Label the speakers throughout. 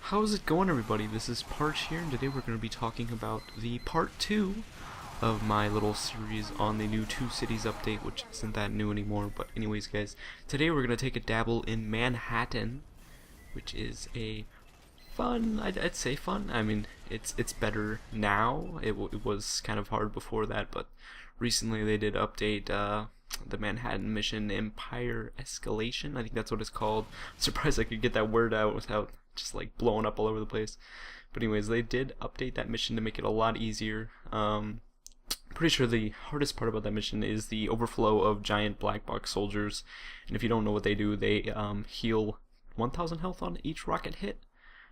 Speaker 1: How's it going, everybody? This is Parch here, and today we're going to be talking about the part 2 of my little series on the new Two Cities update, which isn't that new anymore. But anyways, guys, today we're going to take a dabble in Mannhattan, which is a fun, I'd say fun. I mean, it's better now. It was kind of hard before that, but recently they did update the Mannhattan mission Empire Escalation. I think that's what it's called. I'm surprised I could get that word out without just like blowing up all over the place. But anyways, they did update that mission to make it a lot easier. Pretty sure the hardest part about that mission is the overflow of giant black box soldiers. And if you don't know what they do, they heal 1,000 health on each rocket hit.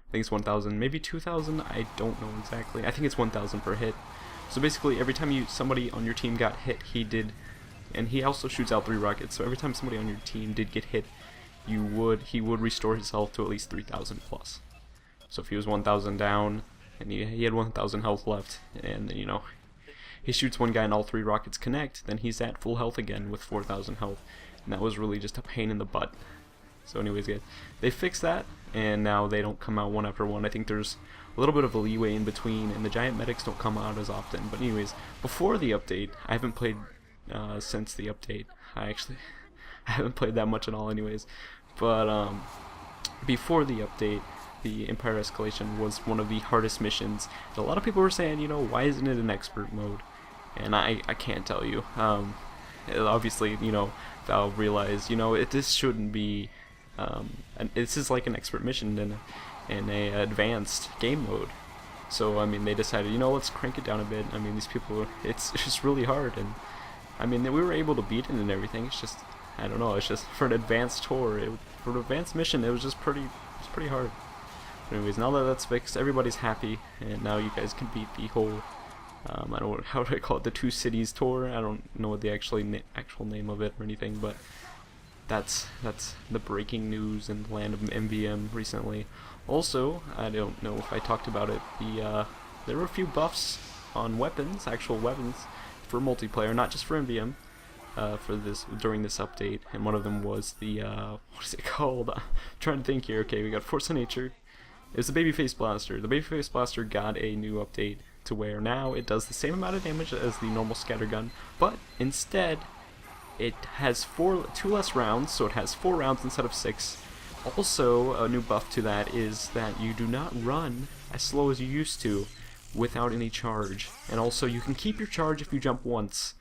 Speaker 1: I think it's 1,000, maybe 2,000. I don't know exactly. I think it's 1,000 per hit. So basically, every time somebody on your team got hit, he did. And he also shoots out 3 rockets, so every time somebody on your team did get hit, he would restore his health to at least 3,000 plus. So if he was 1,000 down, and he had 1,000 health left, and you know, he shoots one guy and all 3 rockets connect, then he's at full health again with 4,000 health. And that was really just a pain in the butt. So anyways, guys, they fixed that, and now they don't come out one after one. I think there's a little bit of a leeway in between, and the giant medics don't come out as often. But anyways, before the update, I haven't played since the update. I haven't played that much at all anyways, but before the update, the Empire Escalation was one of the hardest missions, and a lot of people were saying, you know, why isn't it an expert mode? And I can't tell you. Obviously, you know, Valve realized, you know, this shouldn't be this is like an expert mission in a advanced game mode. So I mean, they decided, you know, let's crank it down a bit. I mean, these people, it's just really hard, and I mean, we were able to beat it and everything. It's just, I don't know, it's just for an advanced tour, for an advanced mission, it was just pretty hard. But anyways, now that that's fixed, everybody's happy, and now you guys can beat the whole, I don't know, how do I call it, the Two Cities tour? I don't know what the actual name of it or anything, but that's the breaking news in the land of MVM recently. Also, I don't know if I talked about it, there were a few buffs on weapons, actual weapons, for multiplayer, not just for MVM, during this update, and one of them was the what is it called? I'm trying to think here. Okay, we got Force of Nature. It was the Babyface Blaster. The Babyface Blaster got a new update to where now it does the same amount of damage as the normal scattergun, but instead it has 2 less rounds, so it has 4 rounds instead of 6. Also, a new buff to that is that you do not run as slow as you used to without any charge, and also you can keep your charge if you jump once,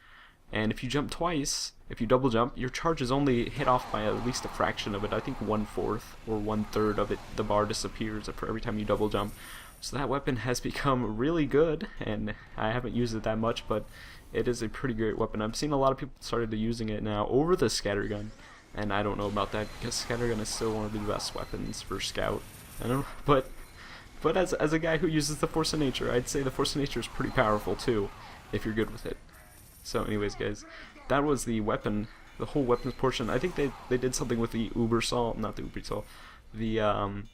Speaker 1: and if you jump twice, if you double jump, your charge is only hit off by at least a fraction of it. I think 1/4 or 1/3 of it, the bar disappears for every time you double jump. So that weapon has become really good, and I haven't used it that much, but it is a pretty great weapon. I've seen a lot of people started using it now over the scattergun, and I don't know about that because scattergun is still one of the best weapons for scout. I don't know, but as a guy who uses the Force of Nature, I'd say the Force of Nature is pretty powerful too, if you're good with it. So anyways, guys, that was the weapon, the whole weapons portion. I think they did something with the Uber-Saw, not the Uber-Saw, the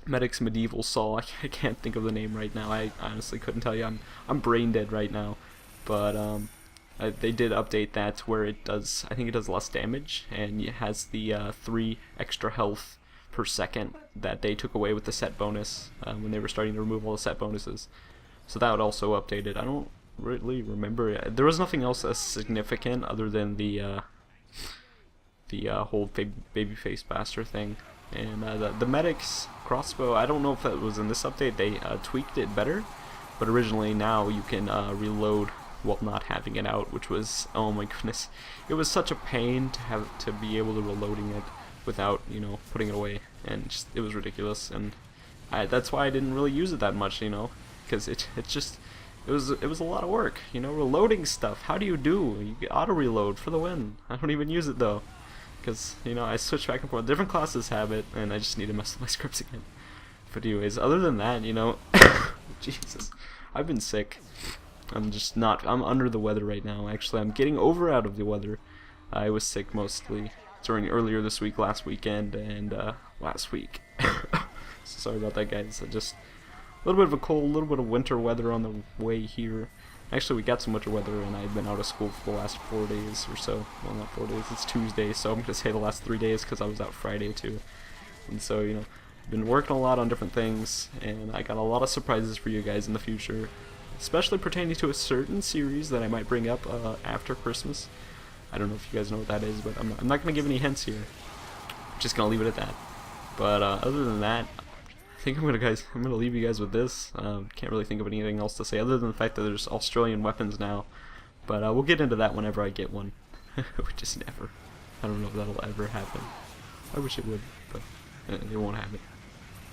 Speaker 1: Medic's Medieval Saw. I can't think of the name right now. I honestly couldn't tell you. I'm brain dead right now. But they did update that where it does, I think it does less damage, and it has the 3 extra health per second that they took away with the set bonus when they were starting to remove all the set bonuses. So that would also update it. I don't really remember. There was nothing else as significant other than the whole Babyface Blaster thing. And the Medic's crossbow, I don't know if that was in this update. They tweaked it better, but originally now you can reload while not having it out, which was, oh my goodness, it was such a pain to be able to reloading it without, you know, putting it away, and just, it was ridiculous. And that's why I didn't really use it that much, you know, because it was a lot of work, you know, reloading stuff. How do you auto reload for the win? I don't even use it though, because, you know, I switch back and forth. Different classes have it, and I just need to mess with my scripts again. But anyways, other than that, you know, Jesus, I've been sick. I'm under the weather right now. Actually, I'm getting out of the weather. I was sick mostly earlier this week, last weekend, and last week. So sorry about that, guys. Just a little bit of a cold, a little bit of winter weather on the way here. Actually, we got some winter weather, and I've been out of school for the last 4 days or so. Well, not 4 days, it's Tuesday, so I'm going to say the last 3 days because I was out Friday too. And so, you know, Been working a lot on different things, and I got a lot of surprises for you guys in the future, especially pertaining to a certain series that I might bring up after Christmas. I don't know if you guys know what that is, but I'm not going to give any hints here. I'm just going to leave it at that. But other than that, I think I'm gonna leave you guys with this. Can't really think of anything else to say other than the fact that there's Australian weapons now. But we'll get into that whenever I get one. Which is never. I don't know if that'll ever happen. I wish it would, but it won't happen.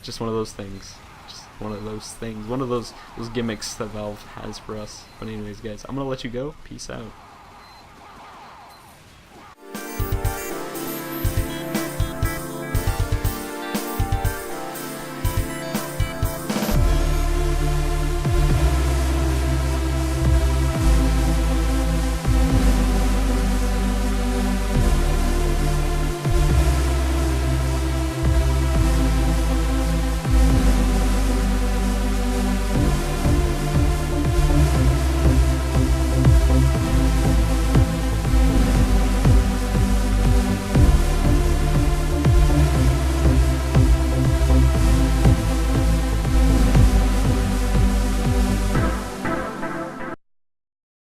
Speaker 1: Just one of those things. Just one of those things. One of those gimmicks that Valve has for us. But anyways, guys, I'm gonna let you go. Peace out.